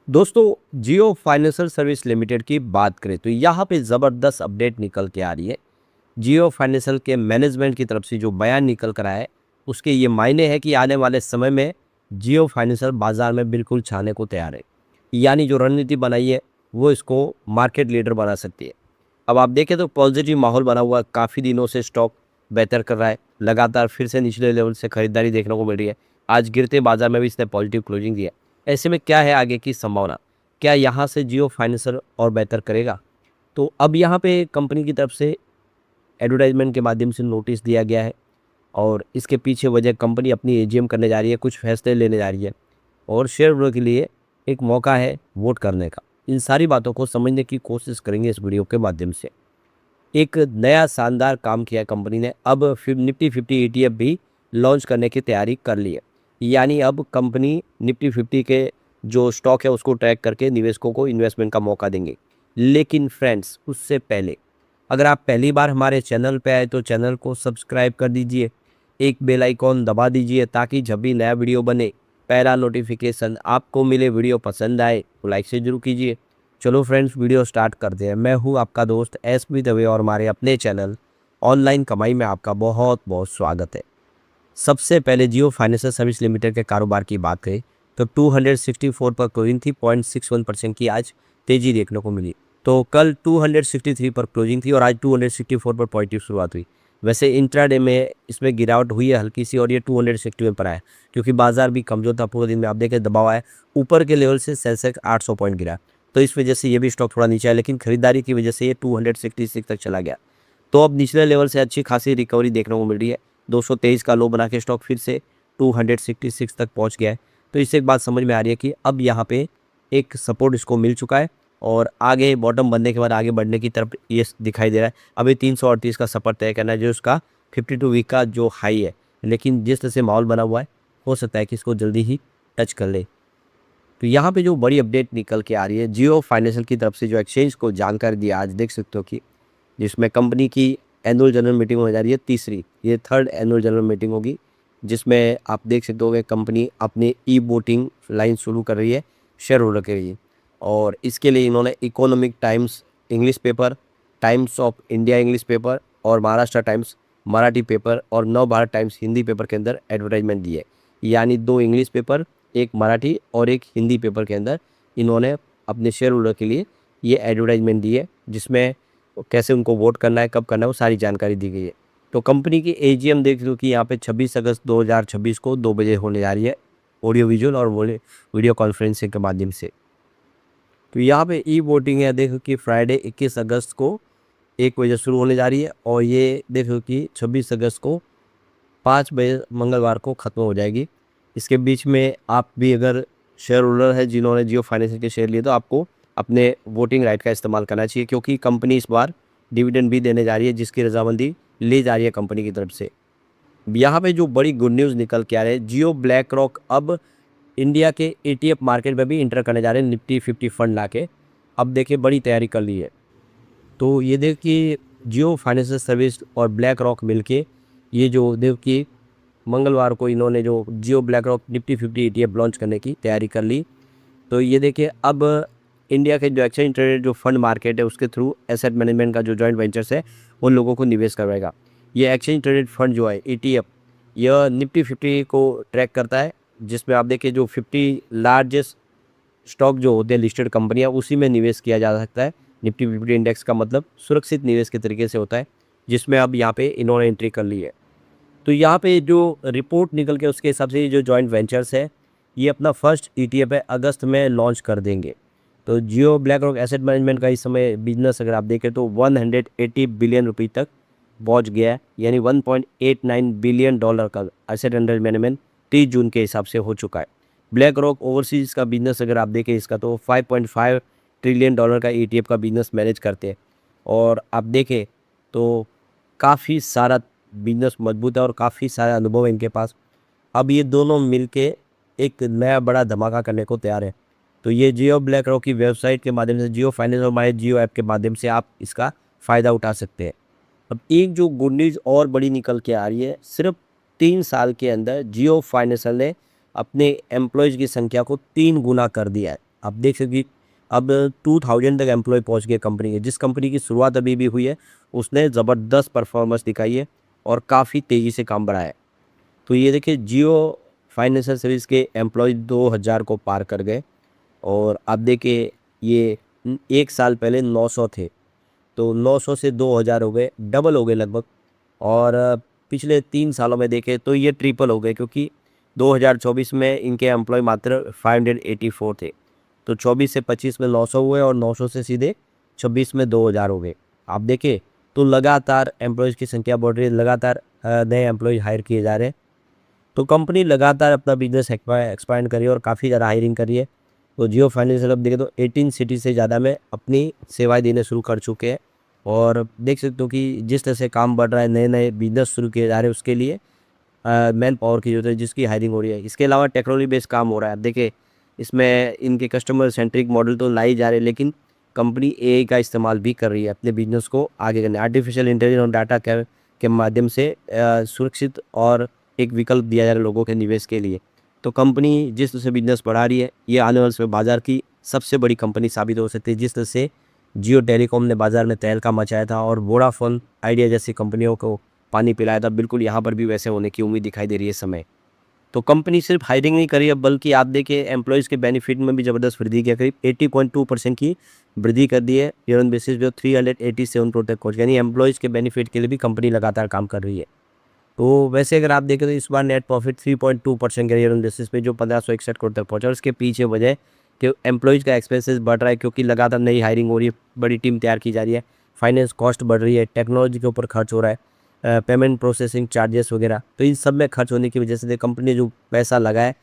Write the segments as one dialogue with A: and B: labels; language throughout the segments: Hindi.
A: दोस्तों, जियो फाइनेंशियल सर्विस लिमिटेड की बात करें तो यहाँ पे ज़बरदस्त अपडेट निकल के आ रही है। जियो फाइनेंशियल के मैनेजमेंट की तरफ से जो बयान निकल कर आया है, उसके ये मायने हैं कि आने वाले समय में जियो फाइनेंशियल बाजार में बिल्कुल छाने को तैयार है। यानी जो रणनीति बनाई है, वो इसको मार्केट लीडर बना सकती है। अब आप देखें तो पॉजिटिव माहौल बना हुआ है, काफ़ी दिनों से स्टॉक बेहतर कर रहा है, लगातार फिर से निचले लेवल से खरीदारी देखने को मिल रही है। आज गिरते बाजार में भी इसने पॉजिटिव क्लोजिंग दिया है। ऐसे में क्या है आगे की संभावना? क्या यहाँ से जियो फाइनेंशियल और बेहतर करेगा? तो अब यहाँ पे कंपनी की तरफ से एडवर्टाइजमेंट के माध्यम से नोटिस दिया गया है और इसके पीछे वजह कंपनी अपनी एजीएम करने जा रही है, कुछ फैसले लेने जा रही है और शेयर होल्डर के लिए एक मौका है वोट करने का। इन सारी बातों को समझने की कोशिश करेंगे इस वीडियो के माध्यम से। एक नया शानदार काम किया है कंपनी ने, अब निफ्टी 50 ईटीएफ भी लॉन्च करने की तैयारी कर ली है। यानी अब कंपनी निफ्टी 50 के जो स्टॉक है उसको ट्रैक करके निवेशकों को इन्वेस्टमेंट का मौका देंगे। लेकिन फ्रेंड्स, उससे पहले अगर आप पहली बार हमारे चैनल पे आए तो चैनल को सब्सक्राइब कर दीजिए, एक बेल आइकॉन दबा दीजिए ताकि जब भी नया वीडियो बने पहला नोटिफिकेशन आपको मिले। वीडियो पसंद आए तो लाइक से जरूर कीजिए। चलो फ्रेंड्स, वीडियो स्टार्ट करते हैं। मैं हूं आपका दोस्त एसपी दवे और हमारे अपने चैनल ऑनलाइन कमाई में आपका बहुत बहुत स्वागत है। सबसे पहले जियो फाइनेंशियल सर्विस लिमिटेड के कारोबार की बात करें तो 264 पर क्लोजिंग थी, 0.61% की आज तेजी देखने को मिली। तो कल 263 पर क्लोजिंग थी और आज 264 पर पॉजिटिव शुरुआत हुई। वैसे इंट्राडे में इसमें गिरावट हुई है हल्की सी और ये 261 पर आया क्योंकि बाजार भी कमजोर था। पूरे दिन में आप देखें दबाव आया, ऊपर के लेवल से सेंसेक्स 800 पॉइंट गिरा, तो इस वजह से ये भी स्टॉक थोड़ा नीचे आया, लेकिन खरीदारी की वजह से ये 266 तक चला गया। तो अब निचले लेवल से अच्छी खासी रिकवरी देखने को मिल रही है। 223 का लो बना के स्टॉक फिर से 266 तक पहुंच गया है। तो इससे एक बात समझ में आ रही है कि अब यहाँ पे एक सपोर्ट इसको मिल चुका है और आगे बॉटम बनने के बाद आगे बढ़ने की तरफ ये दिखाई दे रहा है। अभी 338 का सपोर्ट तय करना है जो उसका 52 वीक का जो हाई है, लेकिन जिस तरह से माहौल बना हुआ है हो सकता है कि इसको जल्दी ही टच कर ले। तो यहाँ पे जो बड़ी अपडेट निकल के आ रही है जियो फाइनेंशियल की तरफ से, जो एक्सचेंज को जानकारी दी आज देख सकते हो कि जिसमें कंपनी की एनुअल जनरल मीटिंग होने जा रही है, तीसरी, ये थर्ड एनुअल जनरल मीटिंग होगी, जिसमें आप देख सकते हो कि कंपनी अपनी ई वोटिंग लाइन शुरू कर रही है शेयर होल्डर के लिए। और इसके लिए इन्होंने economic times English paper, times of India English paper और महाराष्ट्र टाइम्स मराठी पेपर और नव भारत टाइम्स हिंदी पेपर के अंदर एडवर्टाइजमेंट दी है। यानी 2 इंग्लिश पेपर, एक मराठी और एक हिंदी पेपर के अंदर इन्होंने अपने शेयर होल्डर के लिए ये एडवर्टाइजमेंट दी है, जिसमें कैसे उनको वोट करना है, कब करना है, वो सारी जानकारी दी गई है। तो कंपनी की एजीएम देख लो कि यहाँ पे 26 अगस्त 2026 को 2 बजे होने जा रही है, ऑडियो विजुअल और वीडियो कॉन्फ्रेंसिंग के माध्यम से। तो यहाँ पे ई वोटिंग है, देखो कि फ्राइडे 21 अगस्त को 1 बजे शुरू होने जा रही है और ये देखो कि 26 अगस्त को 5 बजे मंगलवार को ख़त्म हो जाएगी। इसके बीच में आप भी अगर शेयर होल्डर है जिन्होंने जियो फाइनेंशियल के शेयर लिए तो आपको अपने वोटिंग राइट का इस्तेमाल करना चाहिए, क्योंकि कंपनी इस बार डिविडेंड भी देने जा रही है जिसकी रजामंदी ली जा रही है कंपनी की तरफ से। यहाँ पे जो बड़ी गुड न्यूज़ निकल के आ रहे हैं, जियो ब्लैक रॉक अब इंडिया के ETF मार्केट में भी इंटर करने जा रहे हैं, निफ्टी 50 फंड ला के। अब देखिए बड़ी तैयारी कर ली है। तो ये देखिए जियो फाइनेंशियल सर्विस और ब्लैक रॉक मिलके ये जो देखिए मंगलवार को इन्होंने जो Jio BlackRock Nifty 50 ETF launch करने की तैयारी कर ली। तो ये देखिए अब इंडिया के जो एक्सचेंज ट्रेडेड जो फंड मार्केट है उसके थ्रू एसेट मैनेजमेंट का जो जॉइंट वेंचर्स है उन लोगों को निवेश करवाएगा। ये एक्सचेंज ट्रेडेड फंड जो है ETF, यह निफ्टी 50 को ट्रैक करता है, जिसमें आप देखिए जो 50 लार्जेस्ट स्टॉक जो होते हैं लिस्टेड कंपनियां, उसी में निवेश किया जा सकता है। निफ्टी 50 इंडेक्स का मतलब सुरक्षित निवेश के तरीके से होता है, जिसमें अब यहाँ पे इन्होंने एंट्री कर ली है। तो यहाँ पे जो रिपोर्ट निकल के उसके हिसाब से ये जो जॉइंट वेंचर्स है ये अपना फर्स्ट ETF है अगस्त में लॉन्च कर देंगे। तो जियो ब्लैक रॉक एसेट मैनेजमेंट का इस समय बिजनेस अगर आप देखें तो 180 बिलियन रुपये तक पहुँच गया है, यानी 1.89 बिलियन डॉलर का एसेट अंडर मैनेजमेंट 30 जून के हिसाब से हो चुका है। ब्लैक रॉक ओवरसीज़ का बिजनेस अगर आप देखें इसका तो 5.5 ट्रिलियन डॉलर का ETF का बिजनेस मैनेज करते हैं। और आप देखें तो काफ़ी सारा बिजनेस मजबूत है और काफ़ी सारा अनुभव है इनके पास। अब ये दोनों मिलके एक नया बड़ा धमाका करने को तैयार है। तो ये जियो ब्लैक रॉक की वेबसाइट के माध्यम से, जियो फाइनेंस और माई जियो ऐप के माध्यम से आप इसका फ़ायदा उठा सकते हैं। अब एक जो गुड न्यूज़ और बड़ी निकल के आ रही है, सिर्फ 3 साल के अंदर जियो फाइनेंशियल ने अपने एम्प्लॉयज़ की संख्या को 3 गुना कर दिया है। आप देख सकते कि अब 2000 तक एम्प्लॉय पहुंच गए कंपनी के। जिस कंपनी की शुरुआत अभी भी हुई है उसने ज़बरदस्त परफॉर्मेंस दिखाई है और काफ़ी तेज़ी से काम बढ़ाया है। तो ये देखिए जियो फाइनेंशियल सर्विस के एम्प्लॉय 2000 को पार कर गए और आप देखिए ये एक साल पहले 900 थे, तो 900 से 2000 हो गए, डबल हो गए लगभग। और पिछले 3 सालों में देखें तो ये ट्रिपल हो गए, क्योंकि 2024 में इनके एम्प्लॉय मात्र 584 थे। तो 24 से 25 में 900 हुए और 900 से सीधे 26 में 2000 हो गए। आप देखें तो लगातार एम्प्लॉयज़ की संख्या बढ़ रही है, लगातार नए एम्प्लॉय हायर किए जा रहे हैं। तो कंपनी लगातार अपना बिजनेस एक्सपांड कर रही है और काफ़ी ज़्यादा हायरिंग कर रही है। तो जियो फाइनेंशियल अब देखें तो 18 सिटी से ज़्यादा में अपनी सेवाएं देने शुरू कर चुके हैं। और देख सकते हो कि जिस तरह से काम बढ़ रहा है, नए नए बिजनेस शुरू किए जा रहे हैं, उसके लिए मैन पावर की ज़रूरत है जिसकी हायरिंग हो रही है। इसके अलावा टेक्नोलॉजी बेस्ड काम हो रहा है। देखिए इसमें इनके कस्टमर सेंट्रिक मॉडल तो लाई जा रहे हैं, लेकिन कंपनी एआई का इस्तेमाल भी कर रही है अपने बिजनेस को आगे करने। आर्टिफिशियल इंटेलिजेंस और डाटा के माध्यम से सुरक्षित और एक विकल्प दिया जा रहा है लोगों के निवेश के लिए। तो कंपनी जिस तरह से बिजनेस बढ़ा रही है, ये आने वाले समय बाजार की सबसे बड़ी कंपनी साबित हो सकती है। जिस तरह से जियो टेलीकॉम ने बाजार में तहलका मचाया था और वोडाफोन आइडिया जैसी कंपनियों को पानी पिलाया था, बिल्कुल यहाँ पर भी वैसे होने की उम्मीद दिखाई दे रही है इस समय। तो कंपनी सिर्फ हायरिंग नहीं कर रही है, बल्कि आप देखिए एम्प्लॉयज़ के बेनिफिट में भी ज़बरदस्त वृद्धि किया, करीब 80.2% की वृद्धि कर दी है ईयर ऑन बेसिस, जो 387 करोड़ तक पहुँच गया। यानी एम्प्लॉयज़ के बेनिफिट के लिए भी कंपनी लगातार काम कर रही है। तो वैसे अगर आप देखें तो इस बार नेट प्रॉफिट 3.2% का ईयर ऑन बेसिस पे जो 1561 करोड़ तक पहुंचा। और इसके पीछे वजह है कि एम्प्लॉयज़ का एक्सपेंसेस बढ़ रहा है, क्योंकि लगातार नई हायरिंग हो रही है, बड़ी टीम तैयार की जा रही है, फाइनेंस कॉस्ट बढ़ रही है, टेक्नोलॉजी के ऊपर खर्च हो रहा है, पेमेंट प्रोसेसिंग चार्जेस वगैरह। तो इन सब में खर्च होने की वजह से कंपनी ने जो पैसा लगाए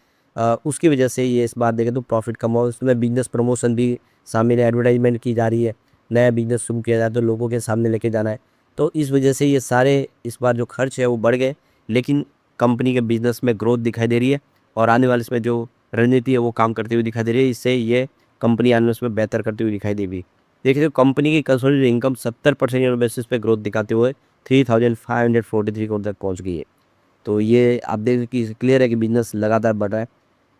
A: उसकी वजह से ये इस बार देखें तो प्रॉफिट कम हुआ। उसमें बिजनेस प्रमोशन भी शामिल है, एडवर्टाइजमेंट की जा रही है, नया बिजनेस शुरू किया जाए तो लोगों के सामने लेके जाना है। तो इस वजह से ये सारे इस बार जो खर्च है वो बढ़ गए, लेकिन कंपनी के बिजनेस में ग्रोथ दिखाई दे रही है और आने वाले इसमें जो रणनीति है वो काम करती हुई दिखाई दे रही है। इससे ये कंपनी आने वाले इसमें बेहतर करती हुई दिखाई देगी। देखिए तो कंपनी की कंसोलिडेटेड इनकम 70% ईयर बेसिस पे ग्रोथ दिखाते हुए 3543 करोड़ तक पहुंच गई है। तो ये आप देख कि क्लियर है कि बिजनेस लगातार बढ़ रहा है।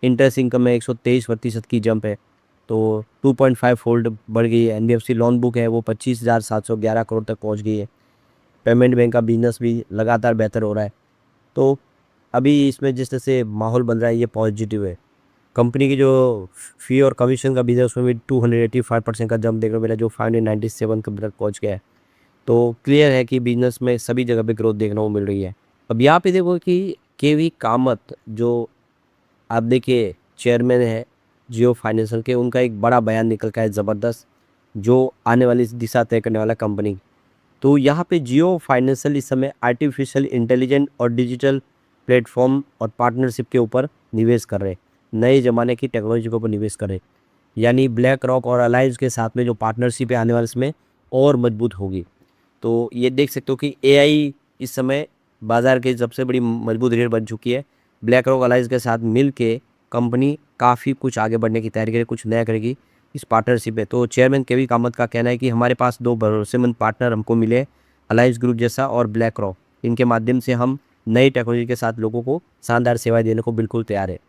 A: इंटरेस्ट इनकम में 123% की जंप है, तो 2.5 फोल्ड बढ़ गई है। एनबीएफसी लोन बुक है वो 25,711 करोड़ तक पहुंच गई है। पेमेंट बैंक का बिजनेस भी लगातार बेहतर हो रहा है। तो अभी इसमें जिस तरह से माहौल बन रहा है ये पॉजिटिव है। कंपनी की जो फ़ी और कमीशन का बिजनेस उसमें भी 285% का जंप देखने को मिला, जो 597 करोड़ तक पहुँच गया है। तो क्लियर है कि बिजनेस में सभी जगह पे ग्रोथ देखने को मिल रही है। अब यहाँ पे देखो कि केवी कामत जो आप देखिए चेयरमैन है जियो फाइनेंशियल के, उनका एक बड़ा बयान निकल का है ज़बरदस्त, जो आने वाली दिशा तय करने वाला कंपनी। तो यहाँ पे जियो फाइनेंशियल इस समय आर्टिफिशियल इंटेलिजेंस और डिजिटल प्लेटफॉर्म और पार्टनरशिप के ऊपर निवेश कर रहे हैं, नए ज़माने की टेक्नोलॉजी के ऊपर निवेश कर रहे हैं। यानी ब्लैक रॉक और अलायंस के साथ में जो पार्टनरशिप है आने वाले समय और मजबूत होगी। तो ये देख सकते हो कि एआई इस समय बाज़ार की सबसे बड़ी मजबूत रीढ़ बन चुकी है। ब्लैक रॉक अलायंस के साथ मिल के कंपनी काफ़ी कुछ आगे बढ़ने की तैयारी करेगी, कुछ नया करेगी इस पार्टनरशिप है। तो चेयरमैन केवी कामत का कहना है कि हमारे पास 2 भरोसेमंद पार्टनर हमको मिले, अलायंस ग्रुप जैसा और ब्लैक रॉक। इनके माध्यम से हम नई टेक्नोलॉजी के साथ लोगों को शानदार सेवाएँ देने को बिल्कुल तैयार है।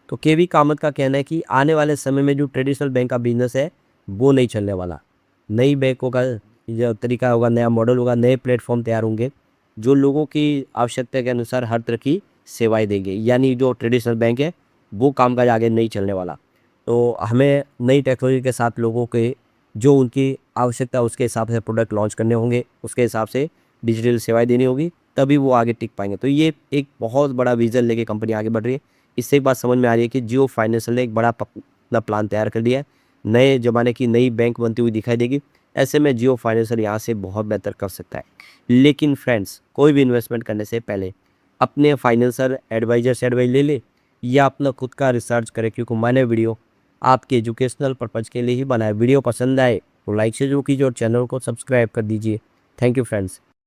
A: तो केवी कामत का कहना है कि आने वाले समय में जो ट्रेडिशनल बैंक का बिजनेस है वो नहीं चलने वाला। नई बैंकों का जो तरीका होगा, नया मॉडल होगा, नए प्लेटफॉर्म तैयार होंगे जो लोगों की आवश्यकता के अनुसार हर तरह की सेवाएं देंगे। यानी जो ट्रेडिशनल बैंक है वो कामकाज आगे नहीं चलने वाला। तो हमें नई टेक्नोलॉजी के साथ लोगों के जो उनकी आवश्यकता उसके हिसाब से प्रोडक्ट लॉन्च करने होंगे, उसके हिसाब से डिजिटल सेवाएं देनी होगी, तभी वो आगे टिक पाएंगे। तो ये एक बहुत बड़ा विजन लेके कंपनी आगे बढ़ रही है। इससे एक बात समझ में आ रही है कि जियो फाइनेंशियल ने एक बड़ा अपना प्लान तैयार कर लिया है, नए ज़माने की नई बैंक बनती हुई दिखाई देगी। ऐसे में जियो फाइनेंशियल यहाँ से बहुत बेहतर कर सकता है। लेकिन फ्रेंड्स, कोई भी इन्वेस्टमेंट करने से पहले अपने फाइनेंशियल एडवाइजर से एडवाइस ले ले या अपना खुद का रिसर्च करें, क्योंकि मैंने वीडियो आपके एजुकेशनल पर्पज़ के लिए ही बनाया। वीडियो पसंद आए तो लाइक से जो कीजिए और चैनल को सब्सक्राइब कर दीजिए। Thank you friends.